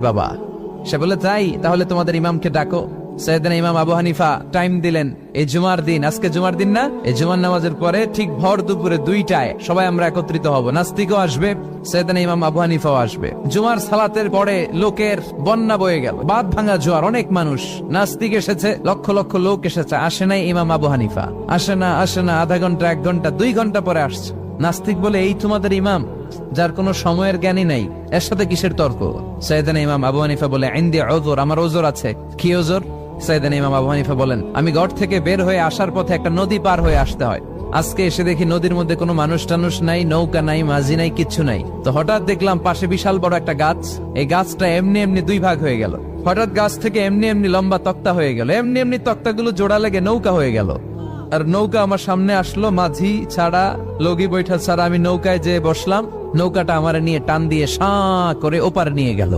বাবা। সে বলে তাই, তাহলে তোমাদের ইমামকে ডাকো। সাইয়েদনা ইমাম আবু হানিফা টাইম দিলেন, এই জুমার দিন, আজকে জুমার দিন না, এই জুমার নামাজের পরে ঠিক ভর দুপুরে 2টায় সবাই আমরা একত্রিত হব। নাস্তিকও আসবে, সাইয়েদনা ইমাম আবু হানিফাও আসবে। জুমার সালাতের পরে লোকের বন্যা বয়ে গেল, বাঁধ ভাঙা জোয়ার, অনেক মানুষ। নাস্তিক এসেছে, লক্ষ লক্ষ লোক এসেছে, আসে নাই ইমাম আবু হানিফা। আসে না, আধা ঘন্টা, 1 ঘন্টা, 2 ঘন্টা পরে আসছে। নাস্তিক বলে, এই তোমাদের ইমাম যার কোনো সময়ের জ্ঞানই নাই, এর সাথে কিসের তর্ক? সাইয়েদনা ইমাম আবু হানিফা বলে, ইনদি উযর, আমার ওজর আছে। কি ওজর? সাইয়েদনা ইমাম আবু হানিফা বলেন, আমি ঘর থেকে বের হয়ে আসার পথে একটা নদী পার হয়ে আসতে হয়। আজকে এসে দেখি নদীর মধ্যে কোনো মানুষ টানুষ নাই, নৌকা নাই, মাঝি নাই, কিচ্ছু নাই। তো হঠাৎ দেখলাম পাশে বিশাল বড় একটা গাছ, এই গাছটা এমনি এমনি 2 ভাগ হয়ে গেল। হঠাৎ গাছ থেকে এমনি এমনি লম্বা তক্তা হয়ে গেল, এমনি এমনি তক্তাগুলো জোড়া লেগে নৌকা হয়ে গেল। আর নৌকা আমার সামনে আসলো, মাঝি ছাড়া, লগি বৈঠা ছাড়া। আমি নৌকায় যেয়ে বসলাম, নৌকাটা আমার নিয়ে টান দিয়ে সাঁ করে ওপারে নিয়ে গেল।